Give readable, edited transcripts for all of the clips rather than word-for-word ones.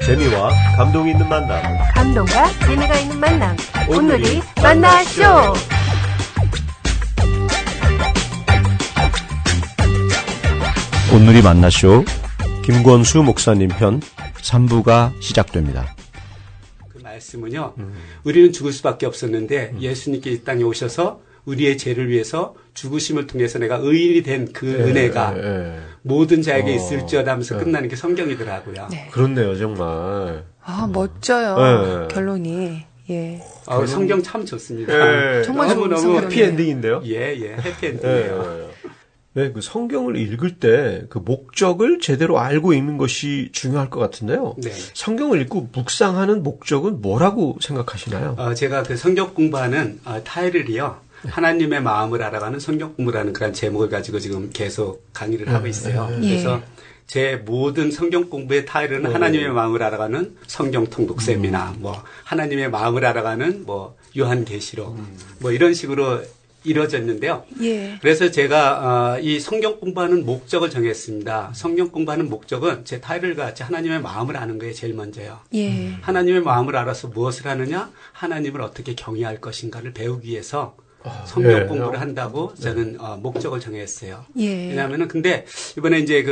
재미와 감동이 있는 만남. 감동과 재미가 있는 만남. 오늘이 만나쇼. 오늘이 만나쇼. 김권수 목사님 편 3부가 시작됩니다. 그 말씀은요. 우리는 죽을 수밖에 없었는데 예수님께 이 땅에 오셔서 우리의 죄를 위해서 죽으심을 통해서 내가 의인이 된 그 은혜가 모든 자에게 있을지어다 하면서 끝나는 게 성경이더라고요. 네. 그렇네요, 정말. 아, 멋져요. 결론이. 예. 성경 참 좋습니다. 정말 좋은 너무 성경이에요. 해피엔딩인데요? 예, 해피엔딩이에요. 네, 그 성경을 읽을 때 그 목적을 제대로 알고 읽는 것이 중요할 것 같은데요. 네. 성경을 읽고 묵상하는 목적은 뭐라고 생각하시나요? 제가 그 성경 공부하는 타이틀이요. 하나님의 마음을 알아가는 성경 공부라는 그런 제목을 가지고 지금 계속 강의를 하고 있어요. 그래서 제 모든 성경 공부의 타이틀은 하나님의 마음을 알아가는 성경 통독 세미나, 뭐 하나님의 마음을 알아가는 뭐 요한계시록, 뭐 이런 식으로 이루어졌는데요. 예. 그래서 제가 이 성경 공부하는 목적을 정했습니다. 성경 공부하는 목적은 제 타이틀 같이 하나님의 마음을 아는 거예요. 제일 먼저요. 예. 하나님의 마음을 알아서 무엇을 하느냐? 하나님을 어떻게 경외할 것인가를 배우기 위해서 성경 공부를 한다고 저는 목적을 정했어요. 예. 왜냐하면은 근데 이번에 이제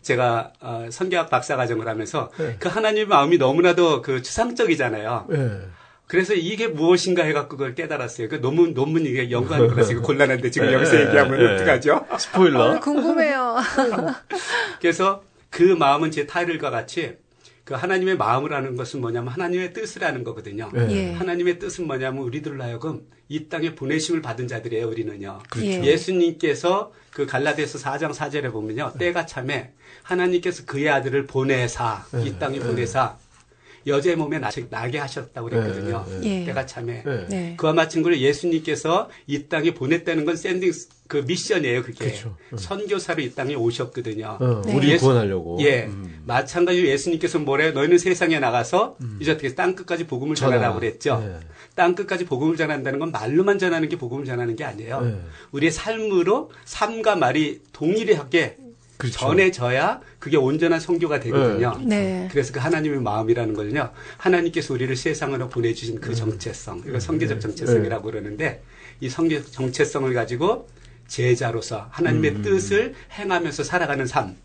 제가 성경학 박사 과정을 하면서 그 하나님의 마음이 너무나도 그 추상적이잖아요. 그래서 이게 무엇인가 해갖고 그걸 깨달았어요. 그 논문 이게 연구하는 거라서 이거 곤란한데 지금 여기서 얘기하면 어떡하죠? 스포일러. 궁금해요. 그래서 그 마음은 제 타이틀과 같이 그 하나님의 마음을 아는 것은 뭐냐면 하나님의 뜻을 아는 거거든요. 예. 하나님의 뜻은 뭐냐면 우리들로 하여금 이 땅에 보내심을 받은 자들이에요. 우리는요. 그렇죠. 예수님께서 그 갈라디아서 4장 4절에 보면요. 때가 참에 하나님께서 그의 아들을 보내사 이 땅에 보내사 여자의 몸에 나게 하셨다고 그랬거든요. 예. 때가 참에. 네. 그와 마찬가지로 예수님께서 이 땅에 보냈다는 건 샌딩 그 미션이에요. 그게. 그렇죠. 선교사로 이 땅에 오셨거든요. 네. 우리 구원하려고. 예. 마찬가지로 예수님께서 뭐래요? 너희는 세상에 나가서 이제 어떻게 땅 끝까지 복음을 전하라고 그랬죠. 땅 끝까지 복음을 전한다는 건 말로만 전하는 게 복음을 전하는 게 아니에요. 우리의 삶으로 삶과 말이 동일하게 그렇죠. 전해져야 그게 온전한 선교가 되거든요. 네. 그래서 그 하나님의 마음이라는 거는요. 하나님께서 우리를 세상으로 보내주신 그 정체성, 이거 성계적 정체성이라고 그러는데 이 성계적 정체성을 가지고 제자로서 하나님의 뜻을 행하면서 살아가는 삶,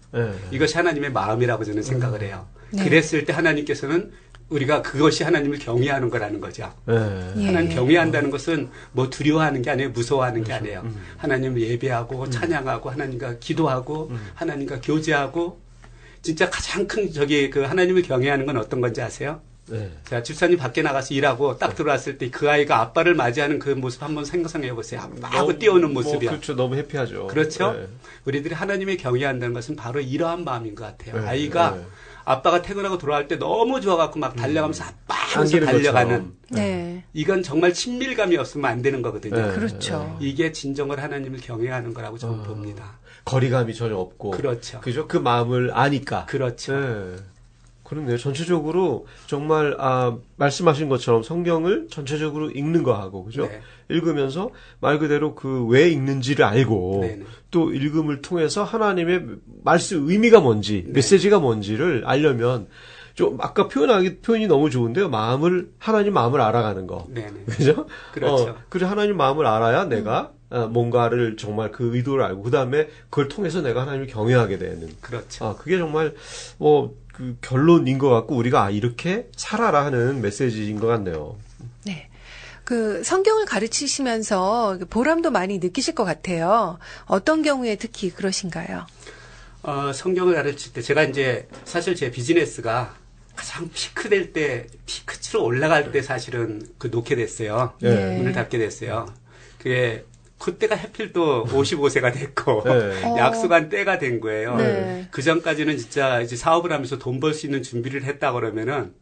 이것이 하나님의 마음이라고 저는 생각을 해요. 네. 그랬을 때 하나님께서는 우리가 그것이 하나님을 경외하는 거라는 거죠. 예. 하나님 경외한다는 것은 뭐 두려워하는 게 아니에요. 무서워하는 게 아니에요. 하나님을 예배하고 찬양하고 하나님과 기도하고 하나님과 교제하고 진짜 가장 큰 그 하나님을 경외하는 건 어떤 건지 아세요? 자, 집사님 밖에 나가서 일하고 딱 들어왔을 때 그 아이가 아빠를 맞이하는 그 모습 한번 생각해 보세요. 아빠하고 뛰어오는 모습이야. 그렇죠. 너무 해피하죠. 그렇죠? 우리들이 하나님을 경외한다는 것은 바로 이러한 마음인 것 같아요. 아이가 아빠가 퇴근하고 돌아올 때 너무 좋아갖고 막 달려가면서 아빠 하면서 달려가는. 네. 이건 정말 친밀감이 없으면 안 되는 거거든요. 그렇죠. 이게 진정으로 하나님을 경외하는 거라고 저는 봅니다. 거리감이 전혀 없고. 그렇죠. 그죠? 그 마음을 아니까. 그렇죠. 그렇네요. 전체적으로 정말 말씀하신 것처럼 성경을 전체적으로 읽는 거하고 그죠? 네. 읽으면서 말 그대로 그 왜 읽는지를 알고 네네. 또 읽음을 통해서 하나님의 말씀 의미가 뭔지 메시지가 뭔지를 알려면 좀 아까 표현이 너무 좋은데요. 하나님 마음을 알아가는 거. 네네. 그죠? 그렇죠. 그래 하나님 마음을 알아야 내가 뭔가를 정말 그 의도를 알고 그다음에 그걸 통해서 내가 하나님을 경외하게 되는. 그렇죠. 그게 정말 그 결론인 것 같고 우리가 이렇게 살아라 하는 메시지인 것 같네요. 네. 그 성경을 가르치시면서 보람도 많이 느끼실 것 같아요. 어떤 경우에 특히 그러신가요? 성경을 가르칠 때 제가 이제 사실 제 비즈니스가 가장 피크될 때, 피크치로 올라갈 때 사실은 놓게 됐어요. 네. 문을 닫게 됐어요. 그때가 하필 또 55세가 됐고, 네. 약속한 때가 된 거예요. 네. 그 전까지는 진짜 이제 사업을 하면서 돈 벌 수 있는 준비를 했다 그러면은,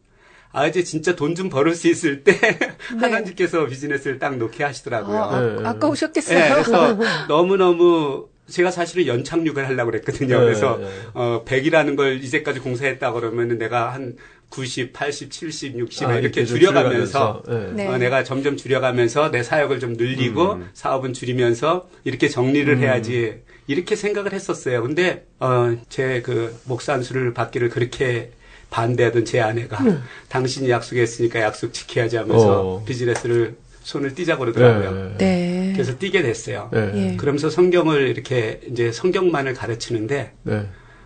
이제 진짜 돈 좀 벌을 수 있을 때, 하나님께서 비즈니스를 딱 놓게 하시더라고요. 아까우셨겠어요. 네, 그래서 너무너무, 제가 사실은 연착륙을 하려고 그랬거든요. 그래서 100이라는 걸 이제까지 공사했다 그러면은 내가 한 90, 80, 70, 60 이렇게 줄여가면서 내가 점점 줄여가면서 내 사역을 좀 늘리고 사업은 줄이면서 이렇게 정리를 해야지 이렇게 생각을 했었어요. 근데 제 그 목사 안수를 받기를 그렇게 반대하던 제 아내가 당신이 약속했으니까 약속 지켜야지 하면서 비즈니스를 손을 띄자고 그러더라고요. 네. 그래서 띄게 됐어요. 예. 그러면서 성경을 이렇게 이제 성경만을 가르치는데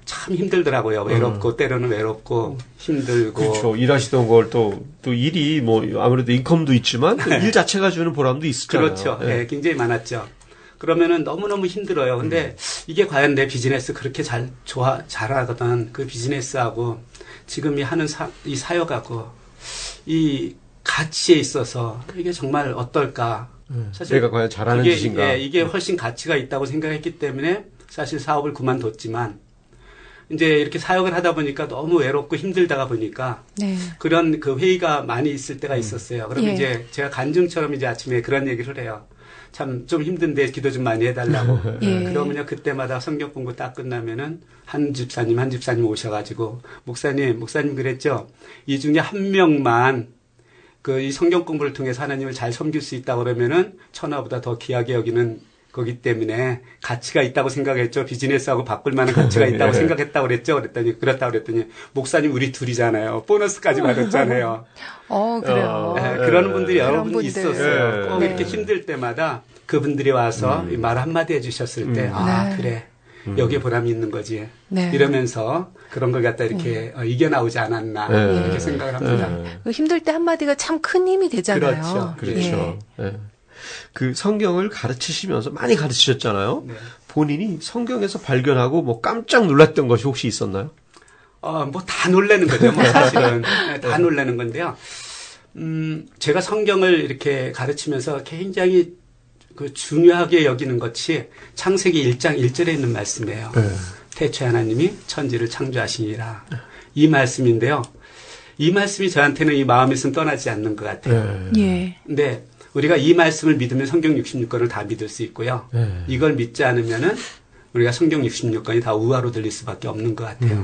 참 힘들더라고요. 외롭고 때로는 외롭고 힘들고. 그렇죠. 일하시던 걸 또 일이 뭐 아무래도 인컴도 있지만 또 일 자체가 주는 보람도 있었잖아요. 그렇죠. 네, 굉장히 많았죠. 그러면은 너무너무 힘들어요. 근데 이게 과연 내 비즈니스 그렇게 잘하거든. 그 비즈니스하고 지금 하는 이 사역하고 이 가치에 있어서 이게 정말 어떨까. 사실 내가 과연 잘하는 짓인가. 이게 훨씬 가치가 있다고 생각했기 때문에 사실 사업을 그만뒀지만 이제 이렇게 사역을 하다 보니까 너무 외롭고 힘들다가 보니까 그런 그 회의가 많이 있을 때가 있었어요. 그러면 이제 제가 간증처럼 이제 아침에 그런 얘기를 해요. 참 좀 힘든데 기도 좀 많이 해달라고. 그러면요 그때마다 성경 공부 딱 끝나면은 한 집사님 오셔가지고 목사님 그랬죠. 이 중에 한 명만 그 이 성경 공부를 통해서 하나님을 잘 섬길 수 있다 그러면은 천하보다 더 귀하게 여기는 거기 때문에 가치가 있다고 생각했죠. 비즈니스하고 바꿀 만한 가치가 있다고 생각했다고 그랬죠. 그렇다고 그랬더니 목사님 우리 둘이잖아요. 보너스까지 받았잖아요. 그래요. 그런 분들이 여러 분 있었어요. 꼭 이렇게 힘들 때마다 그분들이 와서 말 한마디 해주셨을 때 그래. 여기에 보람이 있는 거지. 이러면서 그런 걸 갖다 이렇게 이겨나오지 않았나 이렇게 생각을 합니다. 힘들 때 한마디가 참 큰 힘이 되잖아요. 그렇죠. 그 성경을 가르치시면서 많이 가르치셨잖아요. 본인이 성경에서 발견하고 뭐 깜짝 놀랐던 것이 혹시 있었나요? 뭐 다 놀라는 거죠. 뭐 사실은 다 놀라는 건데요. 제가 성경을 이렇게 가르치면서 굉장히 그 중요하게 여기는 것이 창세기 1장 1절에 있는 말씀이에요. 태초에 하나님이 천지를 창조하시니라. 이 말씀인데요. 이 말씀이 저한테는 이 마음에서는 떠나지 않는 것 같아요. 근데 우리가 이 말씀을 믿으면 성경 66권을 다 믿을 수 있고요. 이걸 믿지 않으면은 우리가 성경 66권이 다 우화로 들릴 수밖에 없는 것 같아요.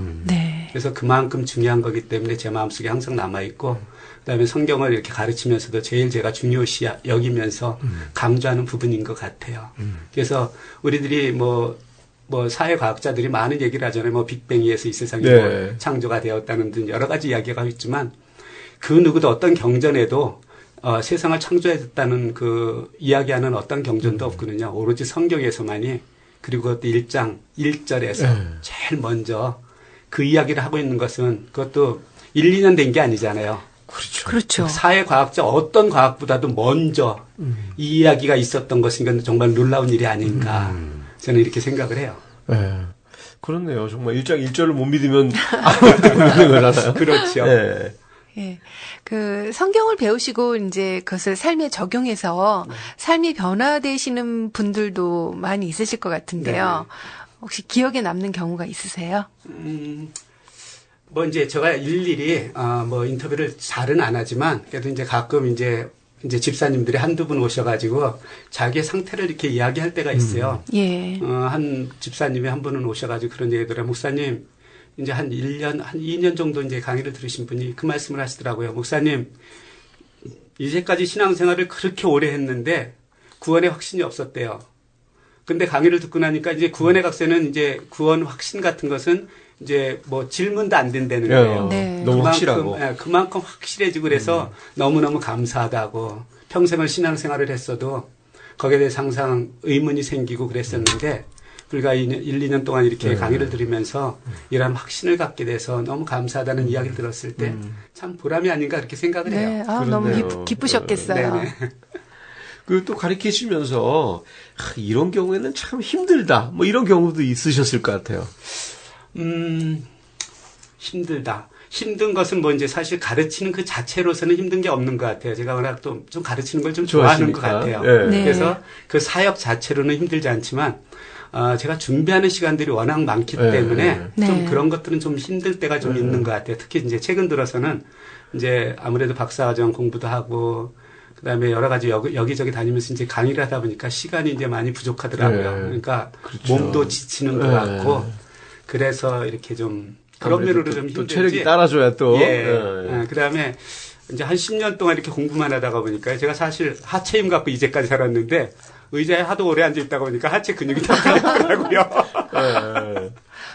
그래서 그만큼 중요한 거기 때문에 제 마음속에 항상 남아있고 그다음에 성경을 이렇게 가르치면서도 제일 제가 중요시 여기면서 강조하는 부분인 것 같아요. 그래서 우리들이 뭐 사회과학자들이 많은 얘기를 하잖아요. 뭐 빅뱅에 의해서 이 세상이 뭐 창조가 되었다는 등 여러 가지 이야기가 있지만 그 누구도 어떤 경전에도 세상을 창조했다는 그 이야기하는 어떤 경전도 없거든요. 오로지 성경에서만이 그리고 그것도 1장 1절에서 제일 먼저 그 이야기를 하고 있는 것은 그것도 1, 2년 된 게 아니잖아요. 그렇죠. 사회과학자 어떤 과학보다도 먼저 이 이야기가 있었던 것인 정말 놀라운 일이 아닌가 저는 이렇게 생각을 해요. 그렇네요. 정말 1장 1절을 못 믿으면 아무것도 못 믿는 거잖아요. 그렇죠. 그 성경을 배우시고 이제 그것을 삶에 적용해서 삶이 변화되시는 분들도 많이 있으실 것 같은데요. 혹시 기억에 남는 경우가 있으세요? 뭐 이제 제가 일일이 뭐 인터뷰를 잘은 안 하지만 그래도 이제 가끔 이제 집사님들이 한두 분 오셔가지고 자기의 상태를 이렇게 이야기할 때가 있어요. 한 집사님이 한 분은 오셔가지고 그런 얘기더라고요. 목사님 이제 한 1년, 한 2년 정도 이제 강의를 들으신 분이 그 말씀을 하시더라고요. 목사님, 이제까지 신앙생활을 그렇게 오래 했는데 구원의 확신이 없었대요. 근데 강의를 듣고 나니까 이제 구원의 각세는 이제 구원 확신 같은 것은 이제 뭐 질문도 안 된다는 거예요. 너무 확실하고. 그만큼 확실해지고 그래서 너무너무 감사하다고 평생을 신앙생활을 했어도 거기에 대해서 항상 의문이 생기고 그랬었는데 불과 1, 2년 동안 이렇게 강의를 들으면서 이런 확신을 갖게 돼서 너무 감사하다는 이야기를 들었을 때 참 보람이 아닌가 그렇게 생각을 해요. 너무 기쁘셨겠어요. 그 또 가르치시면서 이런 경우에는 참 힘들다. 뭐 이런 경우도 있으셨을 것 같아요. 힘들다. 힘든 것은 뭐 이제 사실 가르치는 그 자체로서는 힘든 게 없는 것 같아요. 제가 워낙 또 좀 가르치는 걸 좀 좋아하는 것 같아요. 그래서 그 사역 자체로는 힘들지 않지만 제가 준비하는 시간들이 워낙 많기 때문에 좀 그런 것들은 좀 힘들 때가 좀 있는 것 같아요. 특히 이제 최근 들어서는 이제 아무래도 박사과정 공부도 하고 그다음에 여러 가지 여기저기 다니면서 이제 강의를 하다 보니까 시간이 이제 많이 부족하더라고요. 그러니까 몸도 지치는 것 같고 그래서 이렇게 좀 그런 면으로 좀 힘들지. 또 체력이 따라줘야 또. 그다음에 이제 한 10년 동안 이렇게 공부만 하다가 보니까 제가 사실 하체 힘 갖고 이제까지 살았는데 의자에 하도 오래 앉아 있다가 보니까 하체 근육이 다 나가더라고요.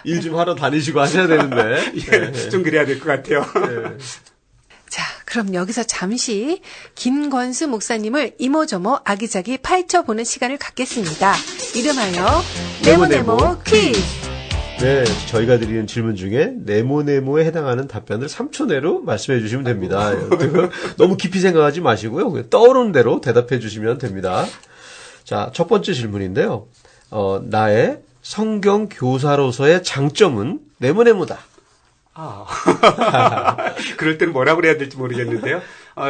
일 좀 하러 다니시고 하셔야 되는데. 예, 좀 그래야 될 것 같아요. 네. 자, 그럼 여기서 잠시 김권수 목사님을 이모저모 아기자기 파헤쳐보는 시간을 갖겠습니다. 이름하여 네모네모 퀴즈. 네, 저희가 드리는 질문 중에 네모네모에 해당하는 답변을 3초 내로 말씀해 주시면 됩니다. 너무 깊이 생각하지 마시고요. 그냥 떠오르는 대로 대답해 주시면 됩니다. 자, 첫 번째 질문인데요. 나의 성경 교사로서의 장점은 네모네모다. 그럴 때는 뭐라고 그래야 될지 모르겠는데요.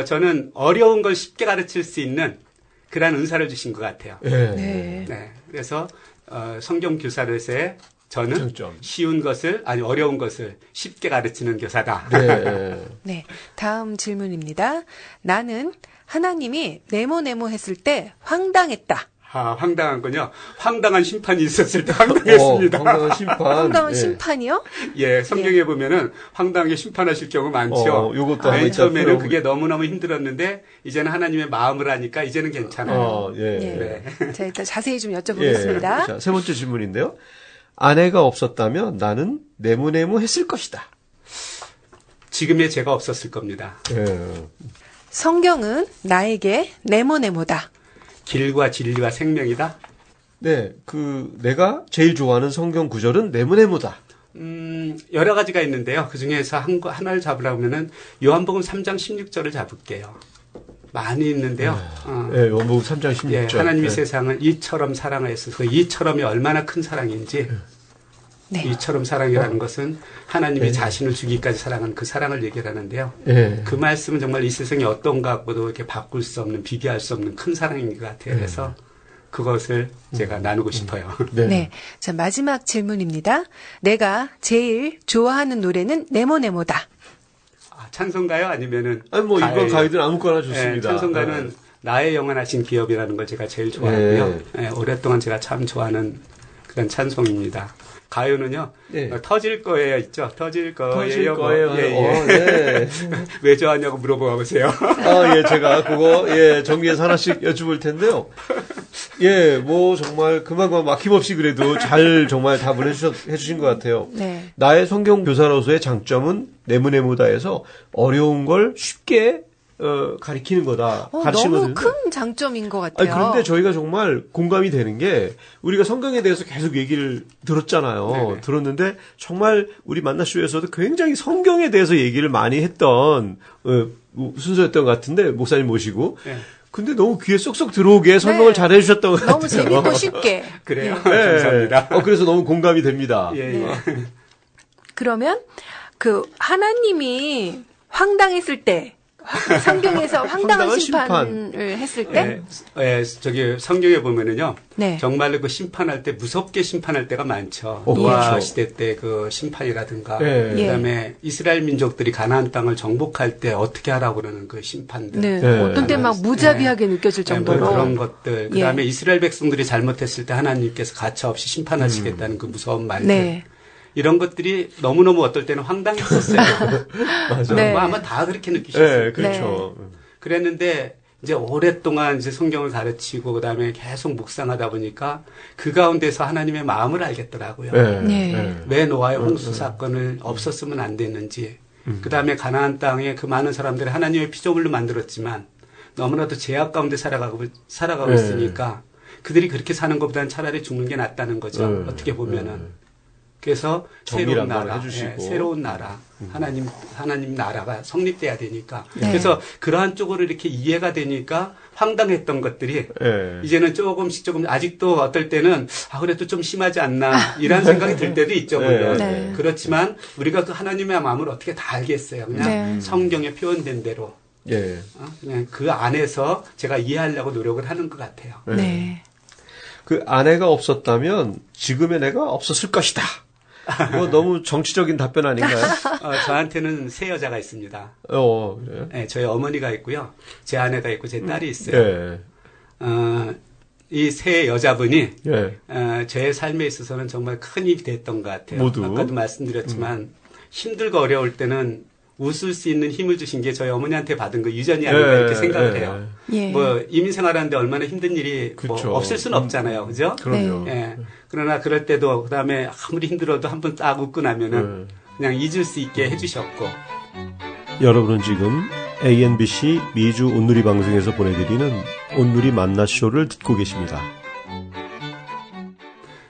저는 어려운 걸 쉽게 가르칠 수 있는 그런 은사를 주신 것 같아요. 네. 네. 그래서 성경 교사로서의 저는 장점. 쉬운 것을 아니 어려운 것을 쉽게 가르치는 교사다. 네. 네, 다음 질문입니다. 나는 하나님이 네모네모 했을 때 황당했다. 황당한군요. 황당한 심판이 있었을 때 황당했습니다. 황당한 심판. 황당한 예. 심판이요? 예, 성경에 보면은 황당하게 심판하실 경우 많죠. 요것도 맨 한번 처음에는 이따 그게 너무너무 힘들었는데 이제는 하나님의 마음을 하니까 이제는 괜찮아요. 예. 네. 자, 일단 자세히 좀 여쭤보겠습니다. 자, 세 번째 질문인데요. 아내가 없었다면 나는 네모네모 했을 것이다. 지금의 제가 없었을 겁니다. 예. 성경은 나에게 네모네모다. 길과 진리와 생명이다. 네, 내가 제일 좋아하는 성경 구절은 네모네모다. 여러 가지가 있는데요. 그 중에서 하나를 잡으려면은 요한복음 3장 16절을 잡을게요. 많이 있는데요. 예, 요한복음 3장 16절. 예, 하나님이 예. 세상을 이처럼 사랑하였어서 그 이처럼이 얼마나 큰 사랑인지 네. 이처럼 사랑이라는 것은 하나님이 자신을 주기까지 사랑한 그 사랑을 얘기하는데요. 예. 그 말씀은 정말 이 세상에 어떤 것과도 이렇게 바꿀 수 없는 비교할 수 없는 큰 사랑인 것 같아요. 그래서 그것을 제가 나누고 싶어요. 네. 자, 마지막 질문입니다. 내가 제일 좋아하는 노래는 네모네모다. 찬송가요? 아니면은 아니, 뭐, 가요? 이번 가이드는 아무거나 예, 좋습니다. 찬송가는 나의 영원하신 기업이라는 걸 제가 제일 좋아하고요. 예, 오랫동안 제가 참 좋아하는 그런 찬송입니다. 가요는요, 예. 터질 거예요, 있죠? 터질 거예요. 터질 뭐. 거예요. 예, 예. 네. 왜 좋아하냐고 물어보세요. 예, 제가 그거, 정리해서 하나씩 여쭤볼 텐데요. 뭐, 정말, 그만큼 막힘없이 그래도 정말 답을 해주신 것 같아요. 네. 나의 성경 교사로서의 장점은 네모네모다에서 어려운 걸 쉽게, 가리키는 거다. 가르치는 너무 거다. 큰 장점인 것 같아요. 그런데 저희가 정말 공감이 되는 게 우리가 성경에 대해서 계속 얘기를 들었잖아요. 네네. 들었는데 정말 우리 만나쇼에서도 굉장히 성경에 대해서 얘기를 많이 했던 순서였던 것 같은데 목사님 모시고. 네. 근데 너무 귀에 쏙쏙 들어오게 설명을 잘 해주셨던 것 같아요. 너무 재밌고 쉽게. 그래요. 네. 감사합니다. 그래서 너무 공감이 됩니다. 예, 예. 그러면 하나님이 황당했을 때 성경에서 황당한 황당한 심판을 했을 때 저기 성경에 보면은요. 네. 정말로 그 심판할 때 무섭게 심판할 때가 많죠. 그렇죠. 노아 시대 때 그 심판이라든가 네. 그다음에 이스라엘 민족들이 가나안 땅을 정복할 때 어떻게 하라고 그러는 그 심판들. 네. 네. 어떤 때 막 무자비하게 느껴질 네, 정도로 뭐 그런 것들. 그다음에 예. 이스라엘 백성들이 잘못했을 때 하나님께서 가차없이 심판하시겠다는 그 무서운 말들. 네. 이런 것들이 너무너무 어떨 때는 황당했었어요. 맞아. 네. 뭐 아마 다 그렇게 느끼셨어요. 네, 그렇죠. 그랬는데 이제 오랫동안 이제 성경을 가르치고 그다음에 계속 묵상하다 보니까 그 가운데서 하나님의 마음을 알겠더라고요. 네. 왜 노아의 홍수 사건을 없었으면 안 됐는지. 그다음에 가나안 땅에 그 많은 사람들이 하나님의 피조물로 만들었지만 너무나도 제약 가운데 살아가고 네. 있으니까 그들이 그렇게 사는 것보다는 차라리 죽는 게 낫다는 거죠. 어떻게 보면은. 그래서 정리를 새로운 한번 나라, 해주시고. 새로운 나라, 하나님 나라가 성립돼야 되니까. 네. 그래서 그러한 쪽으로 이렇게 이해가 되니까 황당했던 것들이 네. 이제는 조금 아직도 어떨 때는 그래도 좀 심하지 않나 이런 생각이 들 때도 있죠. 물론. 네. 그렇지만 우리가 그 하나님의 마음을 어떻게 다 알겠어요. 그냥 네. 성경에 표현된 대로 예. 그냥 그 안에서 제가 이해하려고 노력을 하는 것 같아요. 네. 그 아내가 없었다면 지금의 내가 없었을 것이다. 이거 너무 정치적인 답변 아닌가요? 저한테는 세 여자가 있습니다. 그래요? 네, 저희 어머니가 있고요. 제 아내가 있고 제 딸이 있어요. 예. 이 세 여자분이 예. 제 삶에 있어서는 정말 큰 힘이 됐던 것 같아요. 모두? 아까도 말씀드렸지만 힘들고 어려울 때는 웃을 수 있는 힘을 주신 게 저희 어머니한테 받은 그 유전이 아닌가 이렇게 생각을 해요. 예. 뭐 이민 생활하는데 얼마나 힘든 일이 뭐 그쵸. 없을 수는 없잖아요, 그죠? 그럼요. 예. 그러나 그럴 때도 그다음에 아무리 힘들어도 한 번 딱 웃고 나면은 그냥 잊을 수 있게 해주셨고. 여러분은 지금 ANBC 미주 온누리 방송에서 보내드리는 온누리 만나쇼를 듣고 계십니다.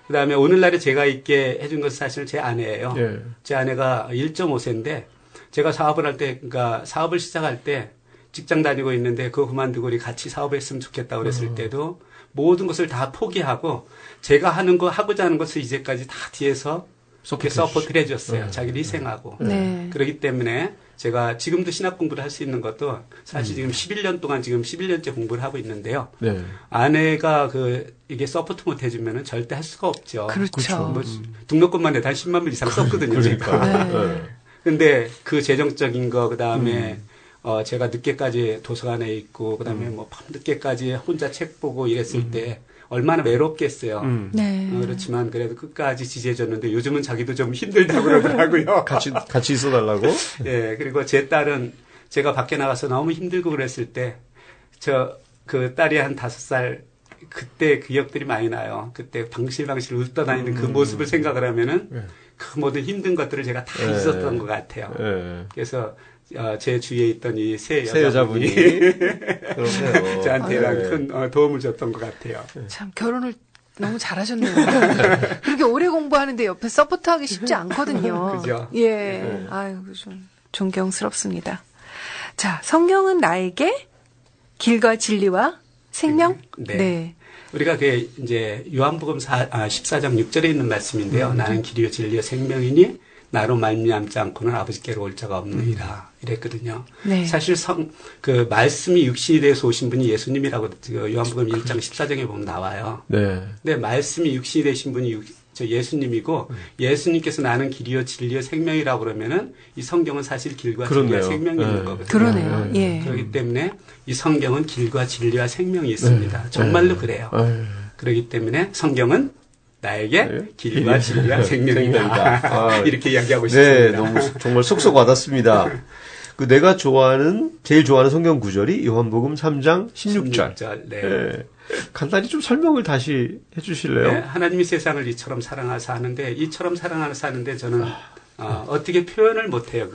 그다음에 오늘날에 제가 있게 해준 것은 사실 제 아내예요. 예. 제 아내가 1.5세인데 제가 사업을 할 때, 그러니까 사업을 시작할 때 직장 다니고 있는데 그거 그만두고 우리 같이 사업했으면 좋겠다 그랬을 때도 모든 것을 다 포기하고 제가 하는 거 하고자 하는 것을 이제까지 다 뒤에서 서포트를 해줬어요. 자기를 희생하고. 네. 그렇기 때문에 제가 지금도 신학 공부를 할 수 있는 것도 사실 지금 11년 동안 지금 11년째 공부를 하고 있는데요. 네. 아내가 이게 서포트 못 해주면은 절대 할 수가 없죠. 그렇죠. 뭐 등록금만 해도 한 10만 불 이상 썼거든요. 제가. 네. 근데 그 재정적인 거, 그 다음에 제가 늦게까지 도서관에 있고, 그 다음에 뭐 밤늦게까지 혼자 책 보고 이랬을 때 얼마나 외롭겠어요. 네. 그렇지만 그래도 끝까지 지지해줬는데 요즘은 자기도 좀 힘들다고 그러더라고요. 같이 있어달라고? 예, 그리고 제 딸은 제가 밖에 나가서 너무 힘들고 그랬을 때, 그 딸이 한 5살, 그때 기억들이 많이 나요. 그때 방실방실 웃다 다니는 그 모습을 생각을 하면은 그 모든 힘든 것들을 제가 다 잊었던 것 같아요. 그래서 제 주위에 있던 이 새 여자분이 그러네요. 저한테랑 큰 도움을 줬던 것 같아요. 참 결혼을 너무 잘하셨네요. 그렇게 오래 공부하는데 옆에 서포트하기 쉽지 않거든요. 그죠? 예. 아유, 좀 존경스럽습니다. 자, 성경은 나에게 길과 진리와 생명? 네. 우리가 이제 요한복음 14장 6절에 있는 말씀인데요. 나는 길이요 진리요 생명이니 나로 말미암지 않고는 아버지께로 올 자가 없느니라 이랬거든요. 네. 사실 그 말씀이 육신이 돼서 오신 분이 예수님이라고 요한복음 1장 14장에 보면 나와요. 네. 근데 말씀이 육신이 되신 분이 예수님이고 예수님께서 나는 길이요 진리요 생명이라고 그러면은 이 성경은 사실 길과 진리와 생명이 있는 거거든요. 그러네요. 예. 그렇기 때문에 이 성경은 길과 진리와 생명이 있습니다. 정말로 그래요. 그렇기 때문에 성경은 나에게 길과 진리와 생명이다. 이렇게 이야기하고 네, 싶습니다. 너무 정말 쏙쏙 와닿습니다. 내가 제일 좋아하는 성경 구절이 요한복음 3장 16절. 네. 간단히 좀 설명을 다시 해주실래요? 네, 하나님이 세상을 이처럼 사랑하사 하는데 이처럼 사랑하사 하는데 저는 어떻게 표현을 못해요.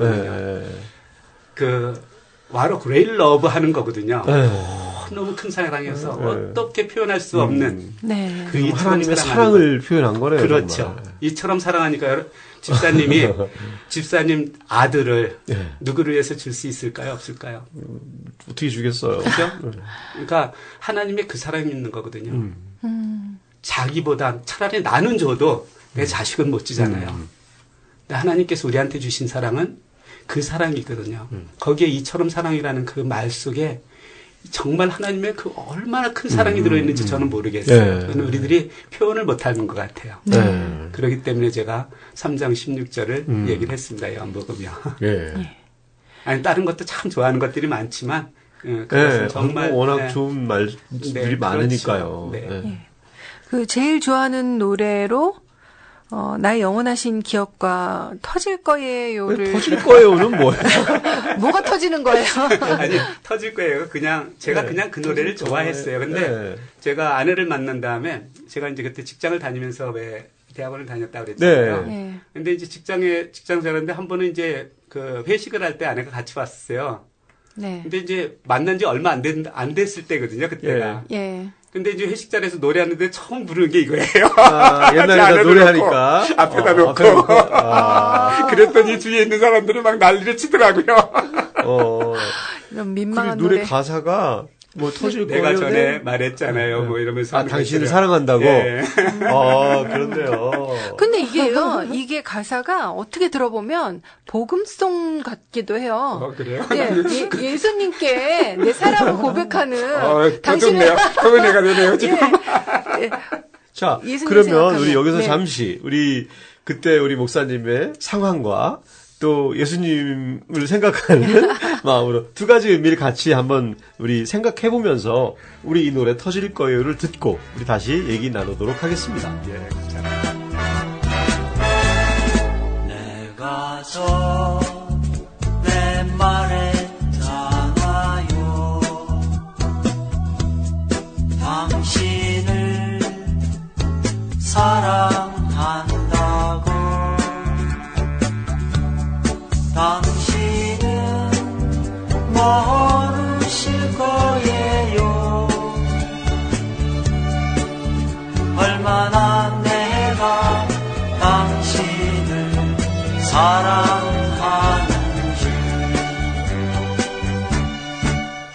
바로 great love 하는 거거든요. 너무 큰 사랑이어서 어떻게 표현할 수 없는 네. 그 하나님의 사랑을 표현한 거네요. 그렇죠. 정말. 이처럼 사랑하니까 집사님 아들을 누구를 위해서 줄 수 있을까요? 없을까요? 어떻게 주겠어요? 그렇죠? 그러니까 하나님의 그 사랑이 있는 거거든요. 자기보다 차라리 나는 줘도 내 자식은 못 주잖아요. 근데 하나님께서 우리한테 주신 사랑은 그 사랑이거든요. 거기에 이처럼 사랑이라는 그 말 속에 정말 하나님의 그 얼마나 큰 사랑이 들어있는지 저는 모르겠어요. 저는 우리들이 표현을 못하는 것 같아요. 그렇기 때문에 제가 3장 16절을 얘기를 했습니다. 요한복음이요. 아니 다른 것도 참 좋아하는 것들이 많지만 그것은 정말 워낙 좋은 말들이 많으니까요. 그렇죠. 그 제일 좋아하는 노래로 나의 영원하신 기억과 터질 거예요를 터질 거예요는 뭐예요? 뭐가 터지는 거예요? 아니 터질 거예요. 그냥 제가 그냥 그 노래를 좋아했어요. 근데 제가 아내를 만난 다음에 제가 이제 그때 직장을 다니면서 왜 대학원을 다녔다고 그랬잖아요. 근데 이제 직장 생활하는데 한 번은 이제 그 회식을 할 때 아내가 같이 왔어요. 근데 이제 만난 지 얼마 안 됐을 때거든요. 그때가. 근데 이제 회식 자리에서 노래하는데 처음 부르는 게 이거예요. 옛날에 노래하니까. 앞에다 놓고. 그랬더니 뒤에 있는 사람들이 막 난리를 치더라고요. 이런 민망한 노래 가사가 뭐 터질 거예요. 내가 전에 말했잖아요. 뭐 이러면서. 당신을 사랑한다고? 그런데요. 근데 이게 가사가 어떻게 들어보면 복음송 같기도 해요. 그래요? 예수님께 내 사랑을 고백하는 당신을. 표현해가 되네요, 지금. 자, 예수님 그러면 생각하면. 우리 여기서 잠시, 그때 우리 목사님의 상황과 또 예수님을 생각하는 마음으로 두 가지 의미를 같이 한번 우리 생각해보면서 우리 이 노래 터질 거예요를 듣고 우리 다시 얘기 나누도록 하겠습니다. 내가 저 내 사랑하는지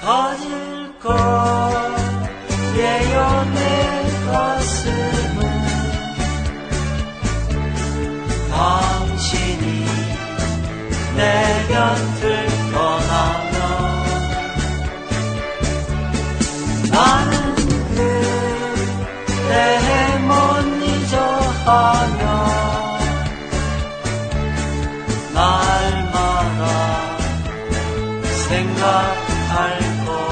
터질 거예요 내 가슴은 당신이 내 곁을 떠나면 나는 그대 못 잊어 하며 날마다 생각할 거야.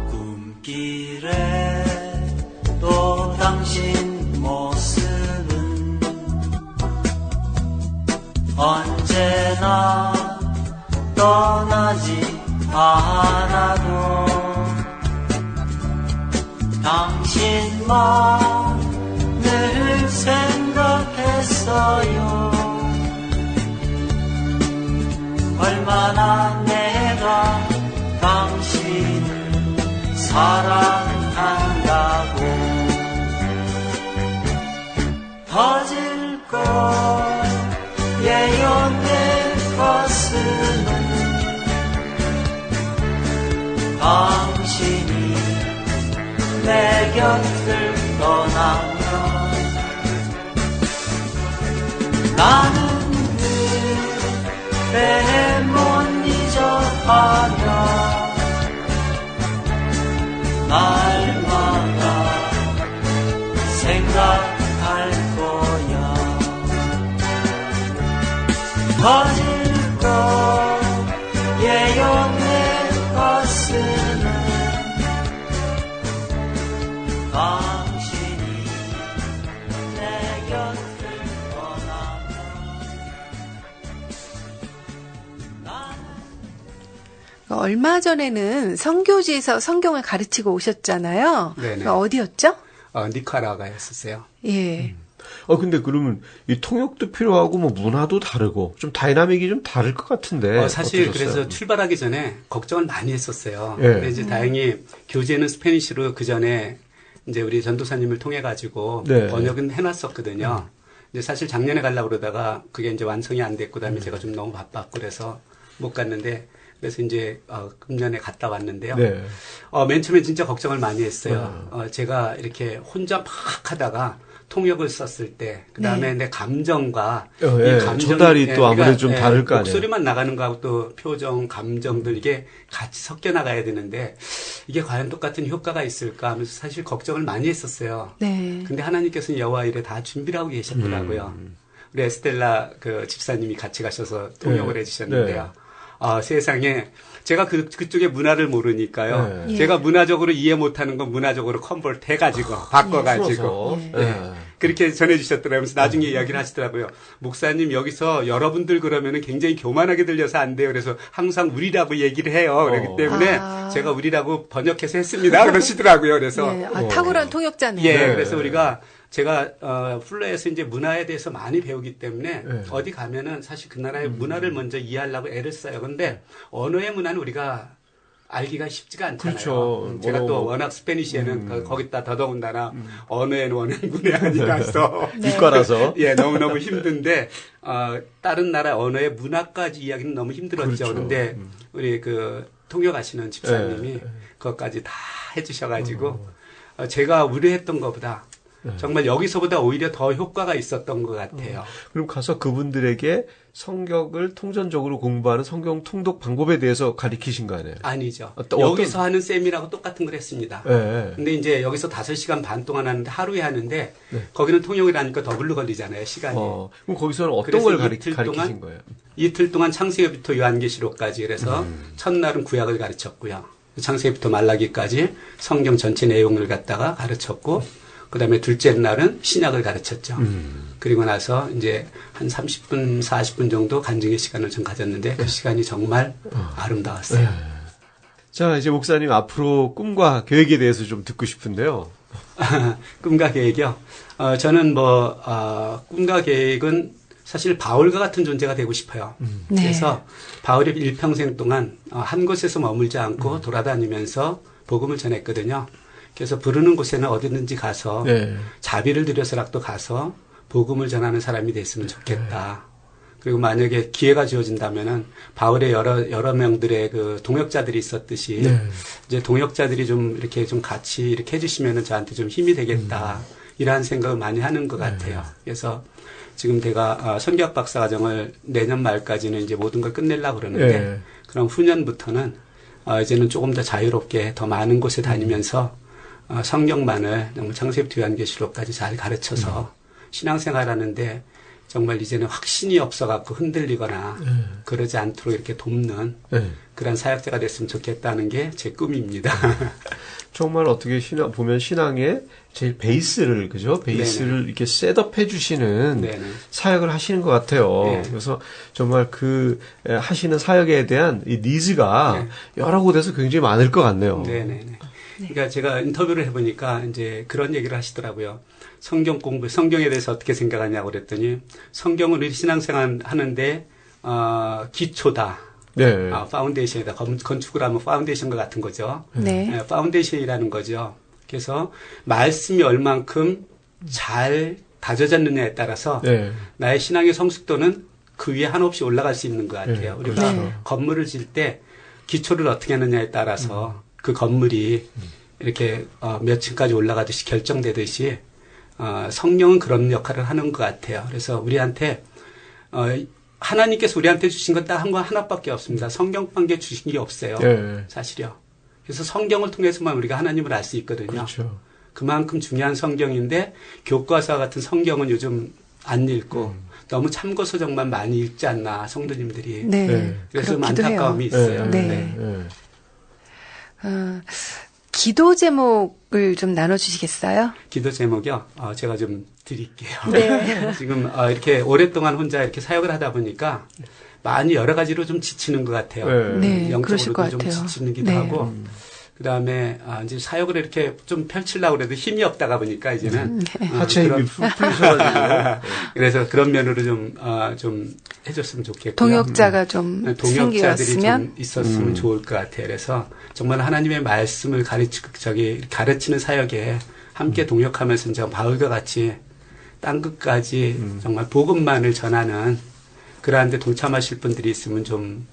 꿈길에 또 당신 모습은 언제나 떠나지 않아도 당신만 늘 생각했어요. 얼마나 내가 당신을 사랑한다고 터질 거예요 내 가슴은 당신이 내 곁을 떠나면 나는 그대 못 잊어 하며 날마다 생각할 거야. 터질 거예요 내 가슴은 당신이 내 곁을 떠나면 얼마 전에는 선교지에서 성경을 가르치고 오셨잖아요. 네네. 어디였죠? 니카라과였었어요. 예. 근데 그러면 이 통역도 필요하고 뭐 문화도 다르고 좀 다이나믹이 좀 다를 것 같은데. 사실 어떠셨어요? 그래서 출발하기 전에 걱정을 많이 했었어요. 예. 근데 이제 다행히 교재는 스페니쉬로 그 전에 이제 우리 전도사님을 통해 가지고 네. 번역은 해놨었거든요. 근데 사실 작년에 가려고 그러다가 그게 이제 완성이 안 됐고 그다음에 제가 좀 너무 바빴고 그래서 못 갔는데 그래서 이제 금년에 갔다 왔는데요. 네. 맨 처음에 진짜 걱정을 많이 했어요. 제가 이렇게 혼자 막 하다가 통역을 썼을 때, 그 다음에 내 감정과 예, 전달이 또 아무래도 좀 다를 거 아니에요. 목소리만 나가는 거하고 또 표정, 감정들 이게 같이 섞여 나가야 되는데 이게 과연 똑같은 효과가 있을까 하면서 사실 걱정을 많이 했었어요. 네. 근데 하나님께서는 여호와 일에 다 준비를 하고 계셨더라고요. 우리 에스텔라 그 집사님이 같이 가셔서 통역을 해주셨는데요. 세상에 제가 그쪽의 문화를 모르니까요. 네. 제가 문화적으로 이해 못하는 건 문화적으로 컨버트 해가지고 바꿔가지고 그렇게 전해주셨더라고요. 그래서 나중에 이야기를 하시더라고요. 목사님 여기서 여러분들 그러면은 굉장히 교만하게 들려서 안 돼요. 그래서 항상 우리라고 얘기를 해요. 그렇기 때문에 제가 우리라고 번역해서 했습니다. 그러시더라고요. 그래서 예. 탁월한 통역자네요. 예, 그래서 우리가 제가 플로에서 이제 문화에 대해서 많이 배우기 때문에 어디 가면은 사실 그 나라의 문화를 먼저 이해하려고 애를 써요. 근데 언어의 문화는 우리가 알기가 쉽지가 않잖아요. 그렇죠. 제가 또 워낙 스페니쉬에는 거기다 더더군다나 언어에는 원행군의 아니라서 이과라서 예, 너무너무 힘든데 다른 나라 언어의 문화까지 이야기는 너무 힘들었죠. 그렇죠. 그런데 우리 그 통역하시는 집사님이 그것까지 다 해주셔가지고 제가 우려했던 것보다 정말 여기서보다 오히려 더 효과가 있었던 것 같아요. 그럼 가서 그분들에게 성경을 통전적으로 공부하는 성경 통독 방법에 대해서 가르치신 거 아니에요? 아니죠. 여기서 하는 셈이라고 똑같은 걸 했습니다. 네. 근데 이제 여기서 5시간 반 동안 하는데 하루에 하는데 거기는 통역을 하니까 더블로 걸리잖아요, 시간이. 그럼 거기서는 어떤 그래서 걸 이틀 가르치신 동안 거예요? 이틀 동안 창세기부터 요한계시록까지 그래서 첫날은 구약을 가르쳤고요. 창세기부터 말라기까지 성경 전체 내용을 갖다가 가르쳤고 그다음에 둘째 날은 신약을 가르쳤죠. 그리고 나서 이제 한 30분, 40분 정도 간증의 시간을 좀 가졌는데 그 시간이 정말 아름다웠어요. 자, 이제 목사님 앞으로 꿈과 계획에 대해서 좀 듣고 싶은데요. 꿈과 계획이요. 저는 꿈과 계획은 사실 바울과 같은 존재가 되고 싶어요. 네. 그래서 바울이 일평생 동안 한 곳에서 머물지 않고 돌아다니면서 복음을 전했거든요. 그래서 부르는 곳에는 어디든지 가서 네. 자비를 들여서라도 가서 복음을 전하는 사람이 됐으면 좋겠다. 그리고 만약에 기회가 주어진다면은 바울의 여러 명들의 그 동역자들이 있었듯이 네. 이제 동역자들이 좀 이렇게 좀 같이 이렇게 해주시면은 저한테 좀 힘이 되겠다. 이러한 생각을 많이 하는 것 같아요. 그래서 지금 제가 선교학 박사 과정을 내년 말까지는 이제 모든 걸 끝내려고 그러는데 네. 그럼 후년부터는 이제는 조금 더 자유롭게 더 많은 곳에 다니면서 성경만을 정말 창세기부터 요한계시록까지 잘 가르쳐서 신앙생활하는데 정말 이제는 확신이 없어갖고 흔들리거나 그러지 않도록 이렇게 돕는 네. 그런 사역자가 됐으면 좋겠다는 게 제 꿈입니다. 정말 어떻게 보면 신앙의 제일 베이스를, 그죠? 베이스를 네네. 이렇게 셋업해 주시는 네네. 사역을 하시는 것 같아요. 네. 그래서 정말 하시는 사역에 대한 이 니즈가 여러 곳에서 굉장히 많을 것 같네요. 네네네. 그러니까 제가 인터뷰를 해보니까 이제 그런 얘기를 하시더라고요. 성경에 대해서 어떻게 생각하냐고 그랬더니 성경은 우리 신앙생활 하는데 기초다. 네. 파운데이션이다. 건축을 하면 파운데이션과 같은 거죠. 네. 파운데이션이라는 거죠. 그래서 말씀이 얼만큼 잘 다져졌느냐에 따라서 네. 나의 신앙의 성숙도는 그 위에 한없이 올라갈 수 있는 것 같아요. 네, 우리가 그렇죠. 건물을 질 때 기초를 어떻게 하느냐에 따라서 그 건물이 이렇게 몇 층까지 올라가듯이 결정되듯이 성령은 그런 역할을 하는 것 같아요. 그래서 우리한테 하나님께서 우리한테 주신 건 딱 한 거 하나밖에 없습니다. 성경밖에 주신 게 없어요. 네. 사실이요. 그래서 성경을 통해서만 우리가 하나님을 알 수 있거든요. 그렇죠. 그만큼 중요한 성경인데 교과서와 같은 성경은 요즘 안 읽고 너무 참고서적만 많이 읽지 않나 성도님들이. 네. 네. 그래서 좀 그렇기도 안타까움이 해요. 있어요. 네. 네. 기도 제목을 좀 나눠주시겠어요? 기도 제목이요. 제가 좀 드릴게요. 네. 지금 이렇게 오랫동안 혼자 이렇게 사역을 하다 보니까 많이 여러 가지로 좀 지치는 것 같아요. 네, 그러실 것 영적으로도 좀 같아요. 지치기도 네. 하고. 그다음에 이제 사역을 이렇게 좀 펼치려고 그래도 힘이 없다가 보니까 이제는 하체 힘이 풀리셔가지고. 그래서 그런 면으로 좀 해줬으면 좋겠고요. 동역자가 좀 동역자들이 생기었으면 좀 있었으면 좋을 것 같아요. 그래서 정말 하나님의 말씀을 가르치는 사역에 함께 동역하면서 이제 바울과 같이 땅 끝까지 정말 복음만을 전하는 그러한 데 동참하실 분들이 있으면 좀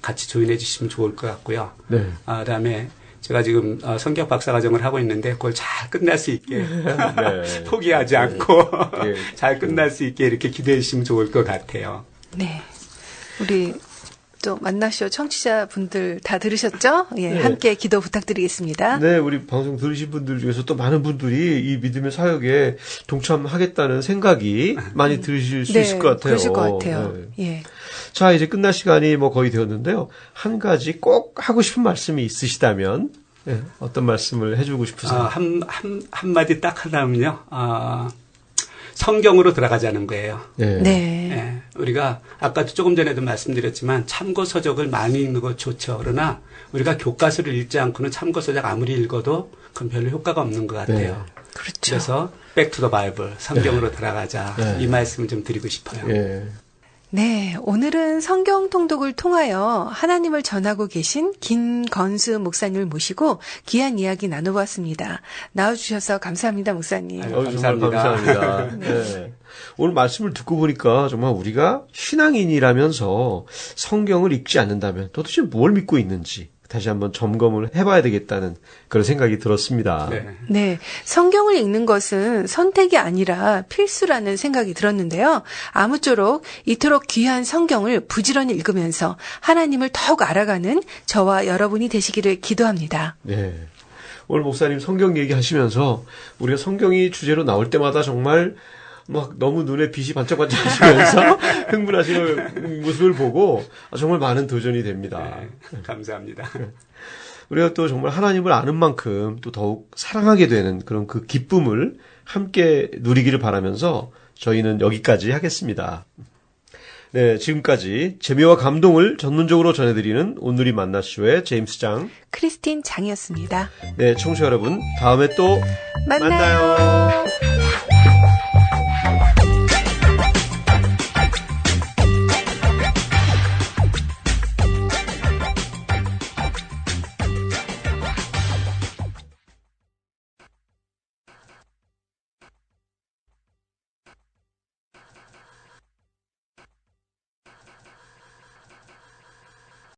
같이 조인해 주시면 좋을 것 같고요. 네. 그다음에 제가 지금 성경 박사 과정을 하고 있는데 그걸 잘 끝날 수 있게 네. 포기하지 않고 네. 잘 끝날 수 있게 이렇게 기대해 주시면 좋을 것 같아요. 네. 우리 또 만나쇼 청취자분들 다 들으셨죠? 예, 네. 함께 기도 부탁드리겠습니다. 네, 우리 방송 들으신 분들 중에서 또 많은 분들이 이 믿음의 사역에 동참하겠다는 생각이 많이 들으실 수 있을 것 같아요. 그러실 것 같아요. 네. 예. 자, 이제 끝날 시간이 거의 되었는데요. 한 가지 꼭 하고 싶은 말씀이 있으시다면, 네, 어떤 말씀을 해주고 싶으세요? 한마디 딱 하다면요. 성경으로 돌아가자는 거예요. 네. 네. 예, 우리가 아까도 조금 전에도 말씀드렸지만 참고서적을 많이 읽는 것 좋죠. 그러나 우리가 교과서를 읽지 않고는 참고서적 아무리 읽어도 그건 별로 효과가 없는 것 같아요. 네. 그렇죠. 그래서 Back to the Bible, 성경으로 돌아가자. 네. 이 말씀을 좀 드리고 싶어요. 예. 네, 오늘은 성경 통독을 통하여 하나님을 전하고 계신 김건수 목사님을 모시고 귀한 이야기 나눠보았습니다. 나와주셔서 감사합니다, 목사님. 아유, 정말 감사합니다. 네. 오늘 말씀을 듣고 보니까 정말 우리가 신앙인이라면서 성경을 읽지 않는다면 도대체 뭘 믿고 있는지 다시 한번 점검을 해봐야 되겠다는 그런 생각이 들었습니다. 네. 네, 성경을 읽는 것은 선택이 아니라 필수라는 생각이 들었는데요. 아무쪼록 이토록 귀한 성경을 부지런히 읽으면서 하나님을 더욱 알아가는 저와 여러분이 되시기를 기도합니다. 네. 오늘 목사님 성경 얘기하시면서 우리가 성경이 주제로 나올 때마다 정말 막 너무 눈에 빛이 반짝반짝 하시면서 흥분하시는 모습을 보고 정말 많은 도전이 됩니다. 네, 감사합니다. 우리가 또 정말 하나님을 아는 만큼 또 더욱 사랑하게 되는 그런 그 기쁨을 함께 누리기를 바라면서 저희는 여기까지 하겠습니다. 네, 지금까지 재미와 감동을 전문적으로 전해드리는 오늘이 만나쇼의 제임스 장. 크리스틴 장이었습니다. 네, 청취자 여러분, 다음에 또 만나요.